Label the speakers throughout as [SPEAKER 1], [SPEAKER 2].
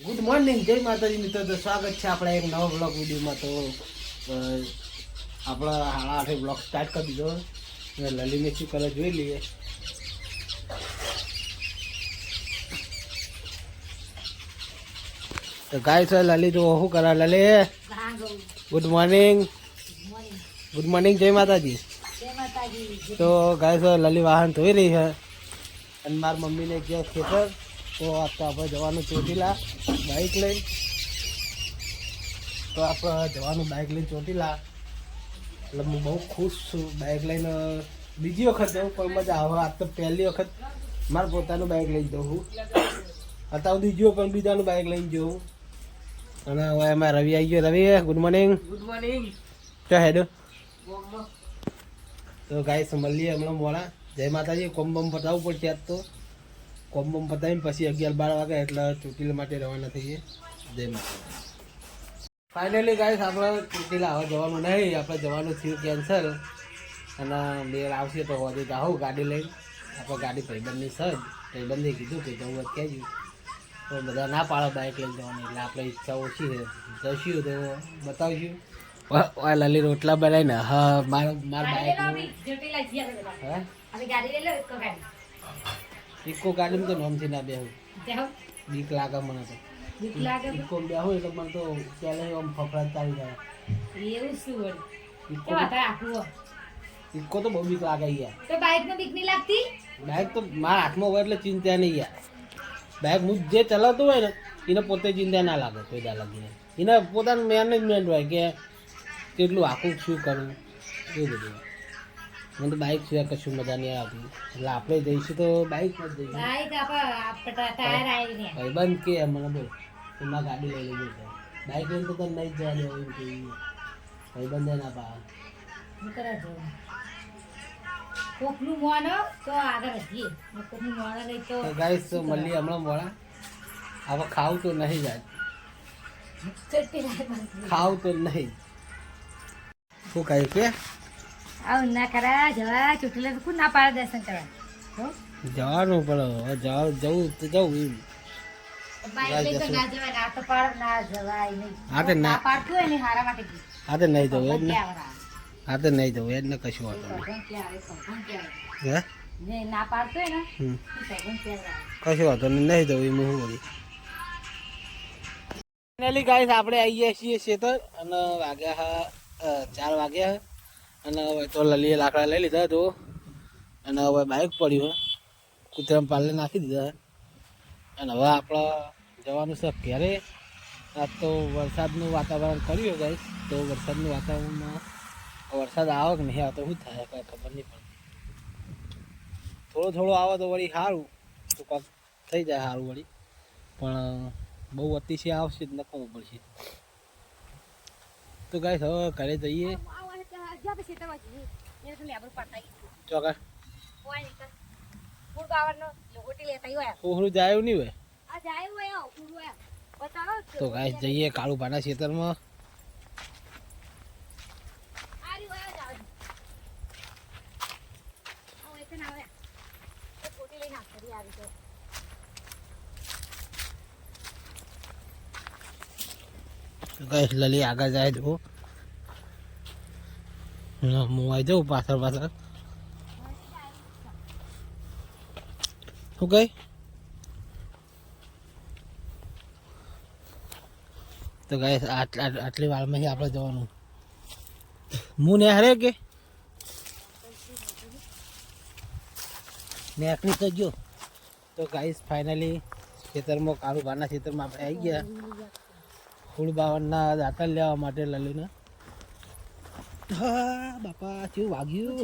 [SPEAKER 1] Good morning, જય માતાજી મિત્રો. તો સ્વાગત છે આપણા એક નવા બ્લોગ વિડીયોમાં. તો આપણા 8:30 બ્લોગ સ્ટાર્ટ કરી દીધો. લલીને શું કરે જોઈ લઈએ. તો ગાય છે લલી, તો શું કરે Lali? Good morning. Good morning, જય માતાજી. તો ગાય છે લલી વાહન ધોઈ રહી છે અને મારી મમ્મીને ગયા ખેતર. તો આપણે જવાનું ચોટીલા બાઇક લઈ. તો આપણે જવાનું બાઇક લઈને ચોટીલા. એટલે હું બહુ ખુશ છું બાઇક લઈને. બીજી વખત જવું પણ મજા આવે. આજ તો પહેલી વખત મારે પોતાનું બાઇક લઈને જવું. અત્યાર સુધી જો પણ બીજાનું બાઇક લઈને જવું. અને હવે એમાં રવિ આવી ગયો. રવિ ગુડ મોર્નિંગ. Good morning. ચો હેડ. તો ગાઈસ મળીએ હમણાં મોડા. જય માતાજી. કોમ બમ પતાવવું પડશે આજ તો. કોમ બમ પતાવીને પછી 11-12 વાગે એટલે ચોટીલા માટે રવાના થઈએ. જય માતાજી. ફાઇનલી ગાઈસ આપણે ચોટીલા હવે જવાનું નહીં. આપણે જવાનું થયું કેન્સલ. અને મેળ આવશે તો હજી જાઉં ગાડી લઈને. આપણે ગાડી ભાઈબંધની સજ ભાઈબંધે કીધું કે જવું જ કહેજો. તો બધા ના પાડો બાઇક લઈને જવાની. એટલે આપણે ઈચ્છા ઓછી છે. જઈશું તો બતાવીશું. લલી રોટલા બનાવીને હા મારા બાઇક ઇકો ગાડીમાં તો નોમથી ના બેહું. બીક લાગે મને તો. ઇકો બેહું એટલે મને તો પહેલે આમ ફફડાટ ચાલી જાય.
[SPEAKER 2] એવું શું
[SPEAKER 1] ઇકો તો બહુ બીક લાગે યાર.
[SPEAKER 2] તો બાઇક નો બીક નહીં લાગતી?
[SPEAKER 1] બાઇક તો મારા હાથમાં હોય એટલે ચિંતા નહીં યાર. બાઇક હું જે ચલાવતો હોય ને એને પોતે ચિંતા ના લાગે કોઈ દા લાગીને. એને પોતાનું મેનેજમેન્ટ હોય કે કેટલું આખું શું કરવું એવું બધું. મને તો બાઇક સિવાય કશું મજા નહીં આવતી. એટલે આપણે જઈશું તો બાઇકમાં જ જઈશું. ભાઈબંધ કે મને બોલ એમાં ગાડી લઈ લેવી છે. બાઇક લઈને તો તને નહીં જ જવા દેવું એમ કહીએ. ભાઈબંધે ના પાડે.
[SPEAKER 2] કોકનું મોનો તો આગળ હજીએ, કોકનું મોનો નહીં તો
[SPEAKER 1] ગાઈસ તો મળીએ હમણાં મોડા. હવે ખાવું તો નહીં જાય. ખાવું તો નહીં. શું કહ્યું કે
[SPEAKER 2] આવું ના કરા જવા ચોટીલા કોણ ના પાડે દર્શન કરવા?
[SPEAKER 1] જવાનું પણ જવું તો જવું એમ.
[SPEAKER 2] બાઈક લઈ તો ના જવાય. ના તો પાડ ના જવાય નહીં.
[SPEAKER 1] હા તો ના
[SPEAKER 2] પાડતું હોય ને હારા માટે
[SPEAKER 1] હા તો નહીં જવું એટલે હા તો નહીં જવું એટલે કશું વાંધો નહીં. હે
[SPEAKER 2] ના પાડતું હોય ને
[SPEAKER 1] કશું વાંધો નહીં. નહીં જવું એમ શું વળી. ફાઇનલી ગાઈસ આપણે આવી ગયા છીએ ખેતર. અને વાગ્યા 4 વાગ્યા. અને હવે તો લલીએ લાકડા લઈ લીધા તો. અને હવે બાઇક પડ્યું કૂતરામાં પાલે નાખી દીધા. અને હવે આપણે જવાનું છે ઘરે. આજ તો વરસાદનું વાતાવરણ કર્યું ગાઈસ. તો વરસાદનું વાતાવરણમાં વરસાદ આવે કે નહીં આવતો શું થાય કાંઈ ખબર નહીં પડતી. થોડો આવે તો વળી સારું. તો કાંક થઈ જાય સારું વળી. પણ બહુ અતિશય આવશે જ નખવું પડશે. તો ગાઈસ હવે ઘરે જઈએ. ચોક્કસ ઓહરું જાય નહીં હોય. તો ગાઈસ જઈએ કાળુભાના ખેતરમાં. ગાઈસ લલી આગળ જાય જો. હું આવી જાઉં પાછળ. શું કઈ તો ગાઈસ આટલી વારમાં આપણે જવાનું. હું ને હરે કે નેકની તો જો. તો ગાઈસ ફાઇનલી ખેતરમાં કાળુભાના ખેતરમાં આપણે આવી ગયા. ફૂલબાવનના દાંતર લેવા માટે લલીને. હા બાપા કેવું વાગ્યું.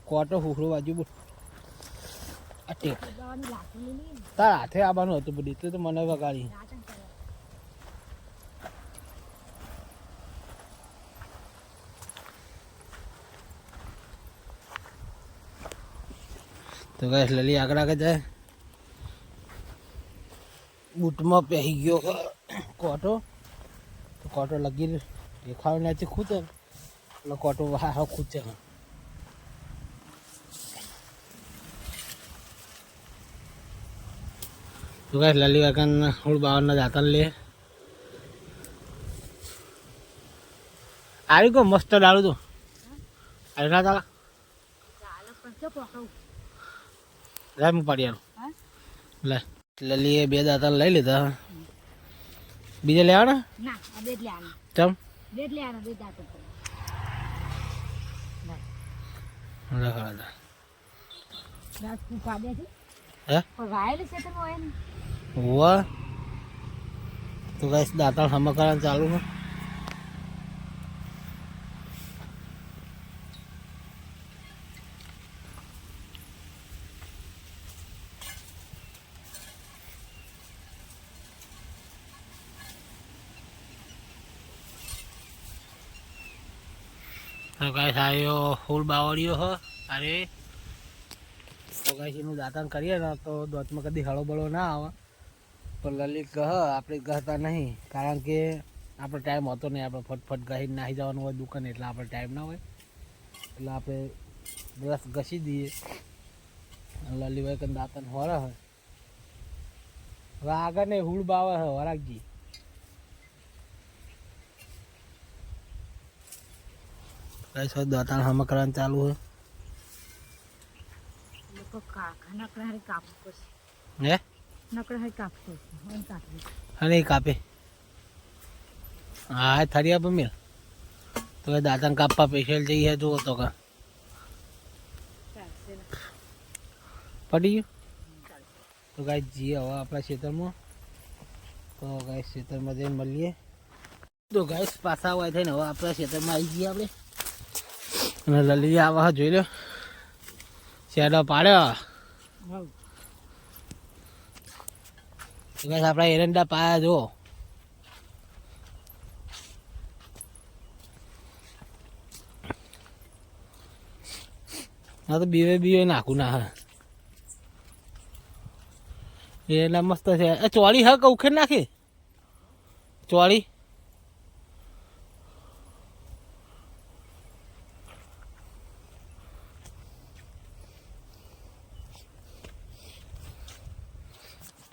[SPEAKER 1] કોટો હુકડો વાગ્યું. બોલ તાર હાથે આવવાનું હતું બધું એટલે તો મને વગાડી. તો ગાઈસ લલી આગળ જાય. બૂટમાં પહેરી ગયો કોટો. તો કોટો લગી દેખાવ નથી ખૂતે એટલે કોટો હારો ખૂચે. તો ગાઈસ લલી વાકન હુળ બાવરના જાતા લે આવી કો મસ્ત ડાળું તો આવી ના ચાલા લે હું પાડી આલું લે લલીએ 2 દાંતા લઈ લીધા બીજે લેવાના
[SPEAKER 2] ના આ બે જ લેવાના
[SPEAKER 1] ચમ
[SPEAKER 2] બે જ લેવાના બે દાંત ઉપર
[SPEAKER 1] લખાડા
[SPEAKER 2] રાત કુ પાડે છે
[SPEAKER 1] હે
[SPEAKER 2] પણ વાયેલ છે તો હોય ને
[SPEAKER 1] હુઆ તો ગાઈસ દાંતા હમા કરવાનું ચાલુ છે તો ગાઈસ આયો ફૂલ બાવળિયો હ અરે તો ગાઈસ એનું દાંતણ કરીએ ને તો દોતમાં કદી હળો બળો ના આવે પણ લલિત કહે આપણે કહેતા નહીં કારણ કે આપણે ટાઈમ હોતો નહીં આપણે ફટફટ ગહીને નાહી જવાનું હોય દુકાન એટલે આપણે ટાઈમ ના હોય એટલે આપણે બ્રશ ઘસી દઈએ લલીભાઈ કંઈ દાંતણ હોરા હોય હવે આગળ નહીં હુળ બાવે હે વરાગજી ગાઈસ દાંતણ હમ કરવાનું ચાલુ હોય
[SPEAKER 2] લોકો કાકા નકડા હારી કાપવું પડશે
[SPEAKER 1] હે
[SPEAKER 2] નકડા હારી કાપવું પડશે હું કાપી
[SPEAKER 1] અને કાપે હા થરી આપે મેળ તો એ દાંતણ કાપવા સ્પેશિયલ જઈએ જુઓ તો કા
[SPEAKER 2] ચાલશે ને
[SPEAKER 1] પડી ગયું તો ગાઈસ જઈએ હવે આપણા ખેતરમાં તો ગાઈસ ખેતરમાં જઈને મળીએ તો ગાઈસ પાછા હોય થઈને હવે આપણા ખેતરમાં આવી જઈએ આપણે અને લલી આવા જોઈ લો શેડો પાડ્યો
[SPEAKER 2] હવ
[SPEAKER 1] તો ગાઈસ આપણા એરંડા પાયા જો હા તો બીવે નાખું ના હા એના મસ્ત છે એ ચોળી હા કે ઉખેડ નાખી ચોળી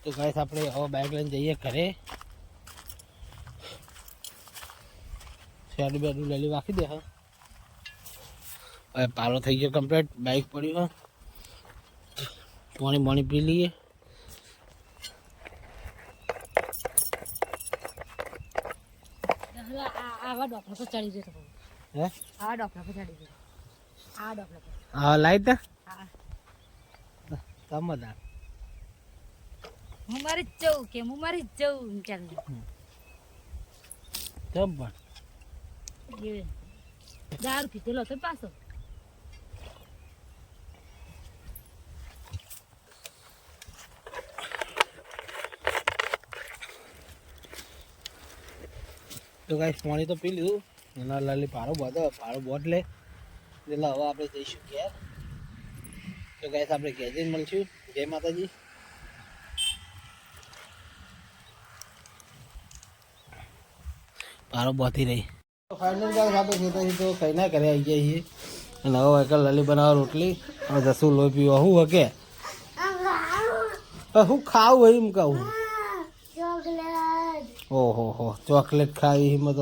[SPEAKER 1] તો ગાઈસ આપણે હવે બાઇક લઈને જઈએ ઘરે શેડું બેડું લલી વાખી દે હા હવે પાલો થઈ ગયો કમ્પ્લીટ બાઇક પડ્યું હા પાણી પી લઈએ
[SPEAKER 2] આવા ડોક્ટર પર ચડી જતો
[SPEAKER 1] હે
[SPEAKER 2] આવા ડોક્ટર પર ચડી જતો આવા ડોક્ટર પર
[SPEAKER 1] હા લાઈટ ને
[SPEAKER 2] હા
[SPEAKER 1] સમજદાર
[SPEAKER 2] હું મારી જ જઉં કે હું મારી જ જઉં ચાલ
[SPEAKER 1] કેમ પણ
[SPEAKER 2] એ દારૂ પીધેલો તો પાછો
[SPEAKER 1] તો ગાઈસ પાણી તો પી લીધું એના લાલી પારો બોટ લે એટલે હવે આપણે જઈશું ઘેર તો ગાઈસ આપણે ઘેર જઈને મળશું જય માતાજી પારો બોતી રહી ફાઇનલ ગાઈસ આપણે ખેતરથી તો કઈ ના કરે આવી જાય છીએ અને હવે એક લલી બનાવો રોટલી અને જસું લોહી પીવા હું હકે હું ખાવું એમ કહું ઓહો હો ચોકલેટ ખાવી હિંમત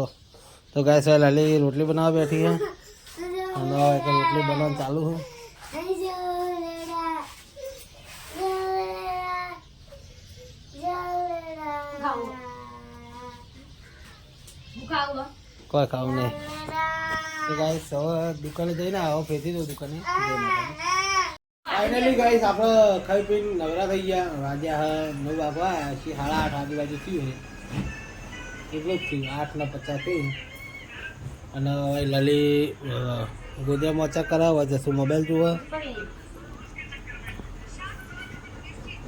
[SPEAKER 1] તો ગાઈસ લલી રોટલી બનાવવા બેઠી છે અને હવે એક રોટલી બનાવવાનું ચાલુ છે કોઈ ખાવું નહીં તો ગાઈસ હવે દુકાને જઈને આવો ફેંચી દો દુકાને ફાઇનલી ગાઈસ આપણે ખાઈ પીને નવરા થઈ ગયા વાગ્યા હા 9 વાગવા 8:30 આજુબાજુ થયું છે એટલું જ થયું 8:50 થયું અને હવે લલી ગોદિયા મોચા કરાવવા જશું મોબાઈલ જોવા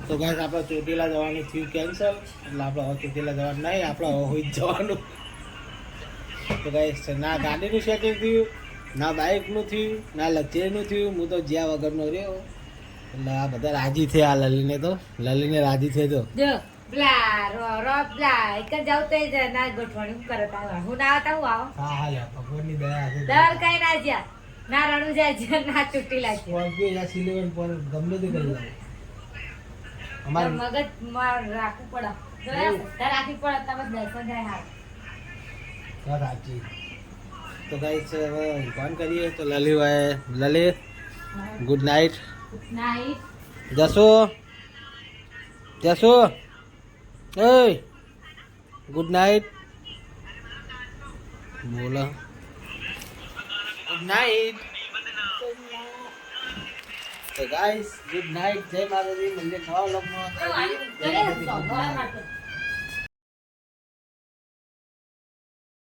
[SPEAKER 1] તો ગાઈસ આપણે ચોટીલા જવાનું થયું કેન્સલ એટલે આપણે હવે ચોટીલા જવાનું નહીં આપણે હવે હોઈ જ જવાનું તો ગાઈસ ના ગાડીનું સેટિંગ થયું ના બાઇકનું થયું ના લક્ઝરીનું થયું હું તો જ્યાં વગરનો રહ્યો એટલે આ બધા રાજી થયા આ લલીને તો લલીને રાજી થયો
[SPEAKER 2] જો બ્લા રો બ્લા એક જાવ તો ના ગોઠવણી કરતા હું ના આવતા હું આવો
[SPEAKER 1] હા હા યાર ભગવાનની દયા છે
[SPEAKER 2] દર કઈ ના જ્યા ના રણું જાય છે ના ચૂંટી લાગી
[SPEAKER 1] સ્કોર્પિયો યા સિલેવન પર ગમે તે કરી લાગે અમારે
[SPEAKER 2] મગજમાં રાખવું પડે જોયા શ્રદ્ધા રાખવી પડે તમે દર્શન થાય હાલ
[SPEAKER 1] વાત સાચી. તો ગાઈસ હવે ફોન કરીએ તો લલિત ગુડ નાઇટ.
[SPEAKER 2] નાઈટ
[SPEAKER 1] જશો એ ગુડ નાઇટ બોલો. Good night. તો ગાઈસ ગુડ નાઇટ. જય માતાજી. મળીએ નવા વ્લોગમાં.
[SPEAKER 2] ચલે